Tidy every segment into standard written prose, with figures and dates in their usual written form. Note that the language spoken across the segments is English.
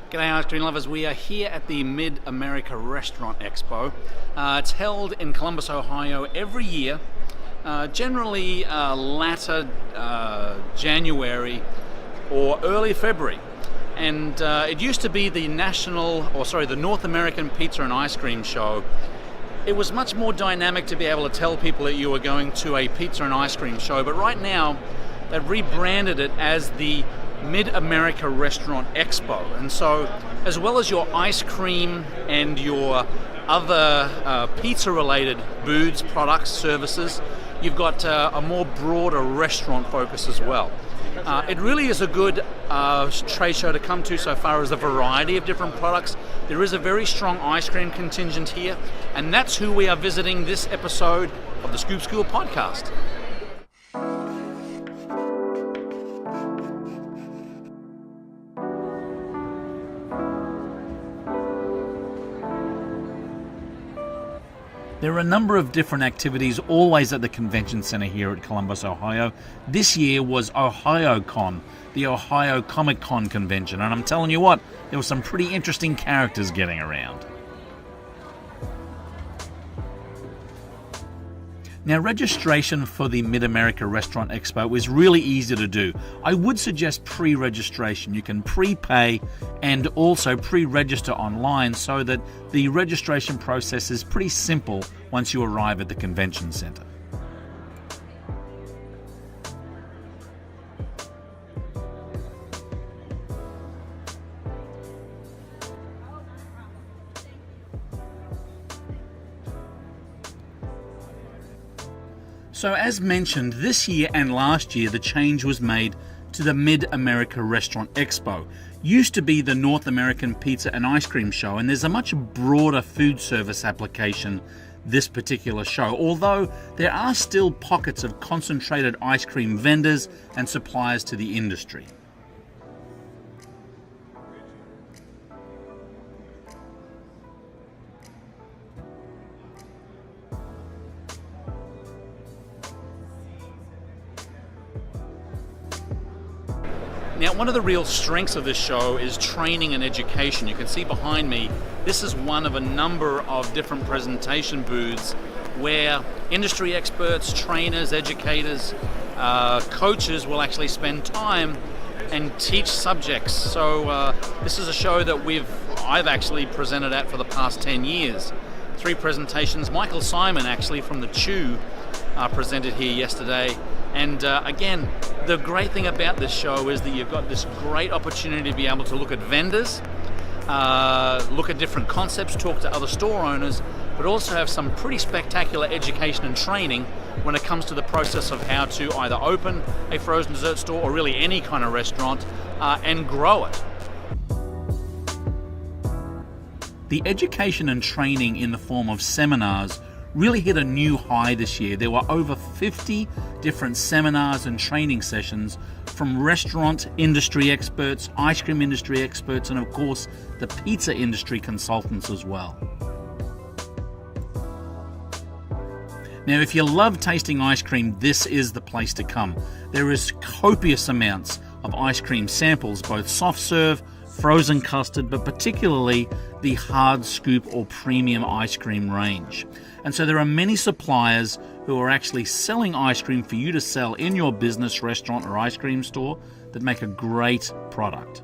G'day ice cream lovers, we are here at the Mid-America Restaurant Expo. It's held in Columbus, Ohio every year, generally latter January or early February. And it used to be the the North American Pizza and Ice Cream Show. It was much more dynamic to be able to tell people that you were going to a pizza and ice cream show, but right now they've rebranded it as the Mid-America Restaurant Expo. And so, as well as your ice cream and your other pizza-related booths, products, services, you've got a more broader restaurant focus as well. It really is a good trade show to come to so far as the variety of different products. There is a very strong ice cream contingent here, and that's who we are visiting this episode of the Scoop School podcast. There are a number of different activities always at the convention center here at Columbus, Ohio. This year was OhioCon, the Ohio Comic Con convention, and I'm telling you what, there were some pretty interesting characters getting around. Now, registration for the Mid-America Restaurant Expo is really easy to do. I would suggest pre-registration. You can prepay and also pre-register online so that the registration process is pretty simple once you arrive at the convention center. So as mentioned, this year and last year the change was made to the Mid-America Restaurant Expo. Used to be the North American Pizza and Ice Cream Show, and there's a much broader food service application this particular show, although there are still pockets of concentrated ice cream vendors and suppliers to the industry. Now, one of the real strengths of this show is training and education. You can see behind me, this is one of a number of different presentation booths where industry experts, trainers, educators, coaches will actually spend time and teach subjects. So this is a show that I've actually presented at for the past 10 years. 3 presentations. Michael Simon, actually, from the Chew, presented here yesterday. And again, the great thing about this show is that you've got this great opportunity to be able to look at vendors, look at different concepts, talk to other store owners, but also have some pretty spectacular education and training when it comes to the process of how to either open a frozen dessert store or really any kind of restaurant and grow it. The education and training in the form of seminars really hit a new high this year. There were over 50 different seminars and training sessions from restaurant industry experts, ice cream industry experts, and of course the pizza industry consultants as well. Now, if you love tasting ice cream, this is the place to come. There is copious amounts of ice cream samples, both soft serve, frozen custard, but particularly the hard scoop or premium ice cream range. And so there are many suppliers who are actually selling ice cream for you to sell in your business, restaurant, or ice cream store that make a great product.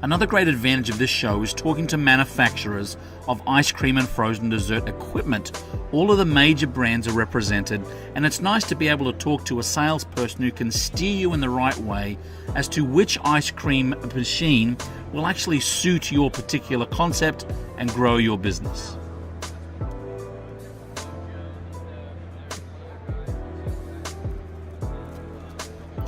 Another great advantage of this show is talking to manufacturers of ice cream and frozen dessert equipment. All of the major brands are represented, and it's nice to be able to talk to a salesperson who can steer you in the right way as to which ice cream machine will actually suit your particular concept and grow your business.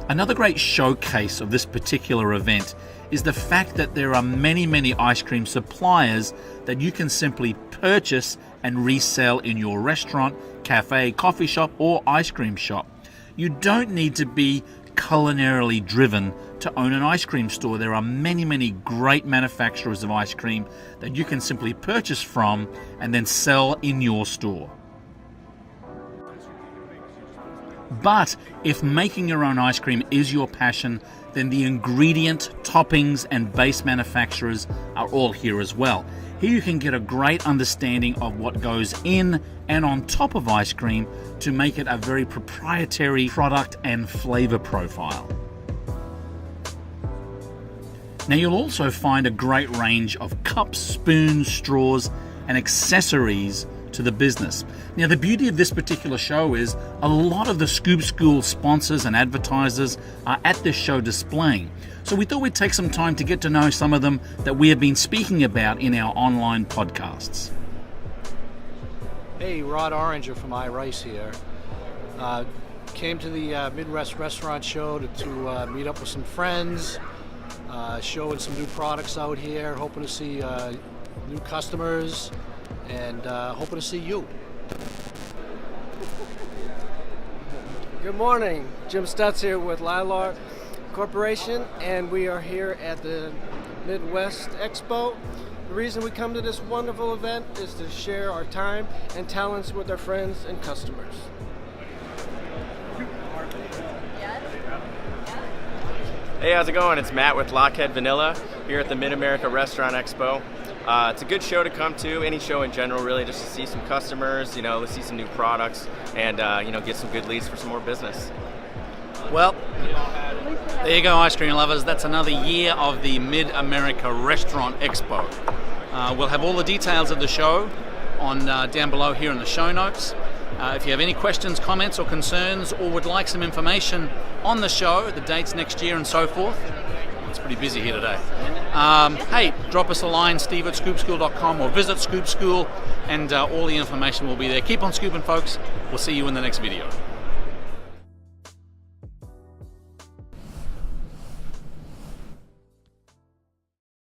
Another great showcase of this particular event is the fact that there are many ice cream suppliers that you can simply purchase and resell in your restaurant, cafe, coffee shop, or ice cream shop. You don't need to be culinarily driven to own an ice cream store. There are many great manufacturers of ice cream that you can simply purchase from and then sell in your store. But if making your own ice cream is your passion, then the ingredient, toppings, and base manufacturers are all here as well. Here you can get a great understanding of what goes in and on top of ice cream to make it a very proprietary product and flavor profile. Now you'll also find a great range of cups, spoons, straws, and accessories to the business. Now the beauty of this particular show is a lot of the Scoop School sponsors and advertisers are at this show displaying. So we thought we'd take some time to get to know some of them that we have been speaking about in our online podcasts. Hey, Rod Oranger from iRice here. Came to the Midwest Restaurant Show to meet up with some friends, showing some new products out here, hoping to see new customers, and hoping to see you. Good morning, Jim Stutz here with Lilar Corporation, and we are here at the Midwest Expo. The reason we come to this wonderful event is to share our time and talents with our friends and customers. Hey, how's it going? It's Matt with Lockhead Vanilla here at the Mid-America Restaurant Expo. It's a good show to come to, any show in general really, just to see some customers, let's see some new products, and get some good leads for some more business. Well, there you go, ice cream lovers. That's another year of the Mid-America Restaurant Expo. We'll have all the details of the show on down below here in the show notes. If you have any questions, comments, or concerns, or would like some information on the show, the dates next year and so forth, it's pretty busy here today. Hey, drop us a line, steve@scoopschool.com, or visit Scoop School, and all the information will be there. Keep on scooping, folks. We'll see you in the next video.